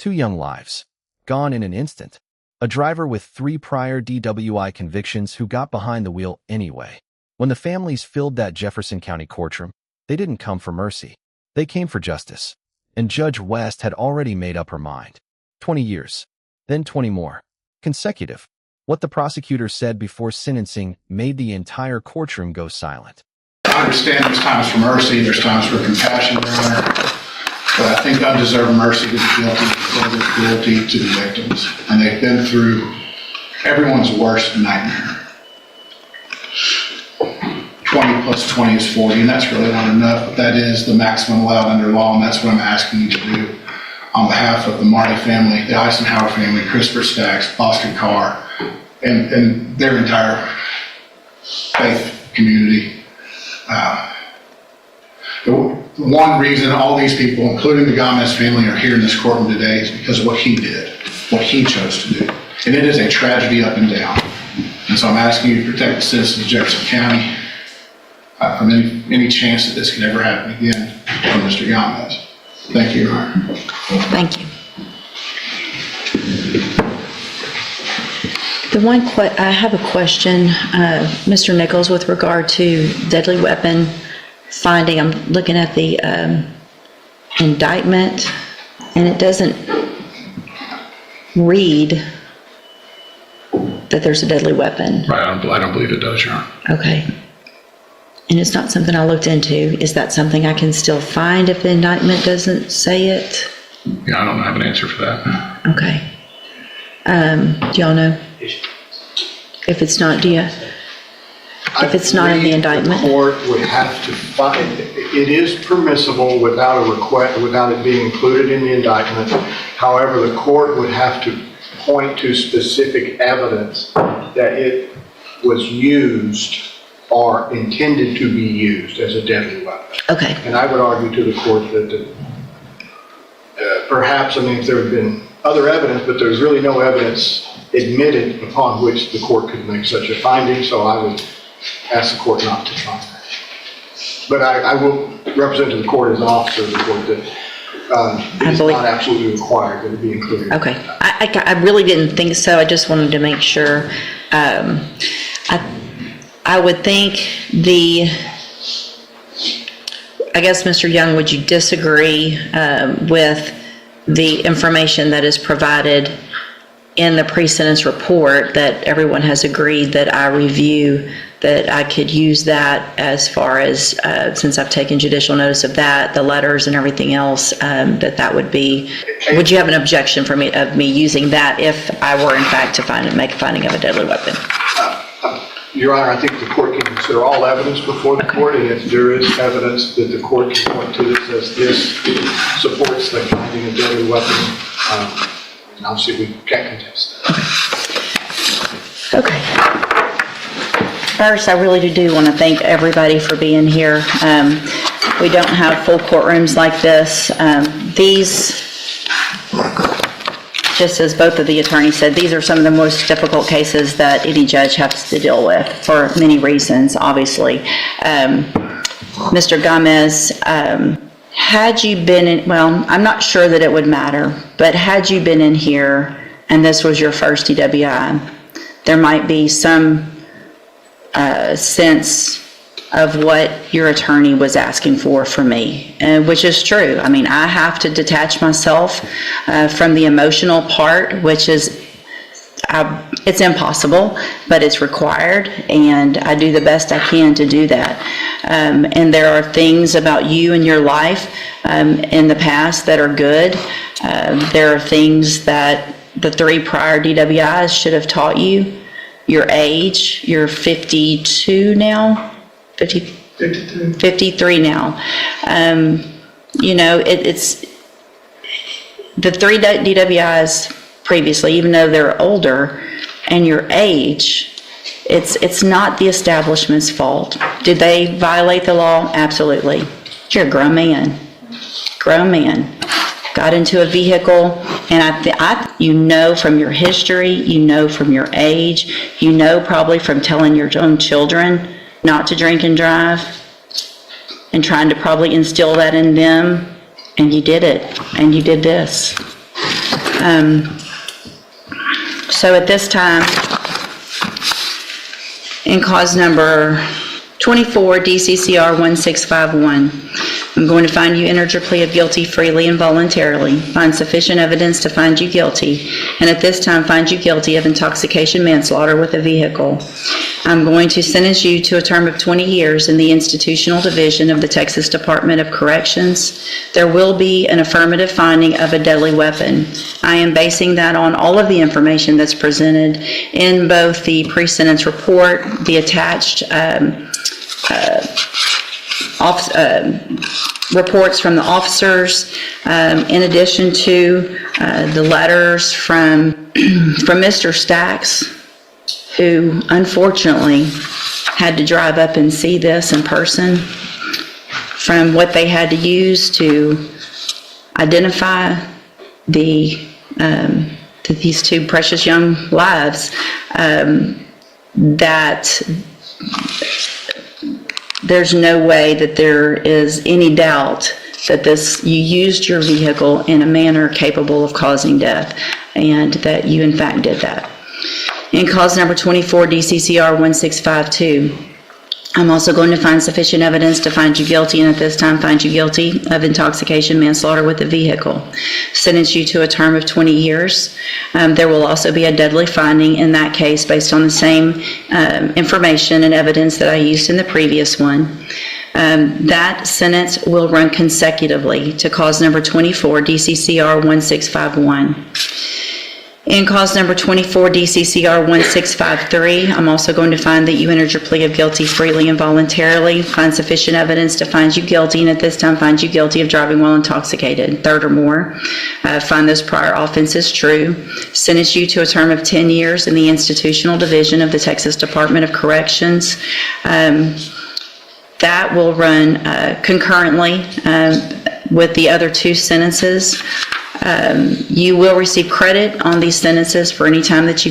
2 young lives, gone in an instant. A driver with 3 prior DWI convictions who got behind the wheel anyway. When the families filled that Jefferson County courtroom, they didn't come for mercy. They came for justice. And Judge West had already made up her mind. 20 years. Then 20 more. Consecutive. What the prosecutor said before sentencing made the entire courtroom go silent. I understand there's times for mercy, there's times for compassion, Your Honor. But I think undeserved mercy to the guilty is cruelty to the victims. And they've been through everyone's worst nightmare. 20 plus 20 is 40, and that's really not enough, but that is the maximum allowed under law, and that's what I'm asking you to do on behalf of the Marty family, the Eisenhower family, Christopher Stacks, Oscar Carr, and their entire faith community. The one reason all these people, including the Gomez family, are here in this courtroom today is because of what he did, what he chose to do. And it is a tragedy up and down. And so I'm asking you to protect the citizens of Jefferson County from any chance that this could ever happen again from Mr. Gomez. Thank you, Your Honor. Thank you. I have a question, Mr. Nichols, with regard to deadly weapon finding. I'm looking at the indictment, and it doesn't read that there's a deadly weapon. Right, I don't believe it does, Your Honor. Okay. And it's not something I looked into. Is that something I can still find if the indictment doesn't say it? Yeah, I don't have an answer for that. Okay. Do y'all know? If it's not, if it's not in the indictment? The court would have to find, it is permissible without a request, without it being included in the indictment. However, the court would have to point to specific evidence that it was used or intended to be used as a deadly weapon. Okay. And I would argue to the court that perhaps, I mean, if there had been other evidence, but there's really no evidence admitted upon which the court could make such a finding, so I would ask the court not to find that. But I will represent to the court as an officer of the court that it is not absolutely required that it be included. Okay. I really didn't think so. I just wanted to make sure. I would think I guess, Mr. Young, would you disagree with the information that is provided in the pre-sentence report that everyone has agreed that I review, that I could use that as far as, since I've taken judicial notice of that, the letters and everything else, that would be, would you have an objection for me using that if I were in fact to make a finding of a deadly weapon? Your Honor, I think the court can consider all evidence before the court, and if there is evidence that the court can point to that says this supports the finding of deadly weapon, and obviously we can't contest that. Okay. First, I really do want to thank everybody for being here. We don't have full courtrooms like this. These, just as both of the attorneys said, these are some of the most difficult cases that any judge has to deal with for many reasons, obviously. Mr. Gomez, had you been in, well, I'm not sure that it would matter, but had you been in here and this was your first DWI, there might be some sense of what your attorney was asking for me, which is true. I mean, I have to detach myself from the emotional part, which is, it's impossible, but it's required, and I do the best I can to do that. And there are things about you and your life in the past that are good. There are things that the 3 prior DWIs should have taught you. Your age, you're 52 now? 53 now. You know, it's the 3 DWIs previously, even though they're older, and your age, it's not the establishment's fault. Did they violate the law? Absolutely. You're a grown man. Grown man. Got into a vehicle, and you know from your history, you know from your age, you know probably from telling your own children not to drink and drive, and trying to probably instill that in them, and you did it, and you did this. So at this time, in cause number 24 DCCR 1651, I'm going to find you entered your plea of guilty freely and voluntarily, find sufficient evidence to find you guilty, and at this time find you guilty of intoxication manslaughter with a vehicle. I'm going to sentence you to a term of 20 years in the institutional division of the Texas Department of Corrections. There will be an affirmative finding of a deadly weapon. I am basing that on all of the information that's presented in both the pre-sentence report, the attached reports from the officers, in addition to the letters from Mr. Stacks, who unfortunately had to drive up and see this in person, from what they had to use to identify these two precious young lives, that there's no way that there is any doubt that you used your vehicle in a manner capable of causing death, and that you in fact did that. In cause number 24 DCCR 1652, I'm also going to find sufficient evidence to find you guilty, and at this time find you guilty of intoxication manslaughter with a vehicle. Sentence you to a term of 20 years. There will also be a deadly finding in that case based on the same information and evidence that I used in the previous one. That sentence will run consecutively to cause number 24 DCCR 1651. In cause number 24 DCCR 1653, I'm also going to find that you entered your plea of guilty freely and voluntarily, find sufficient evidence to find you guilty, and at this time find you guilty of driving while intoxicated, third or more. Find those prior offenses true. Sentence you to a term of 10 years in the institutional division of the Texas Department of Corrections. That will run concurrently with the other two sentences. You will receive credit on these sentences for any time that you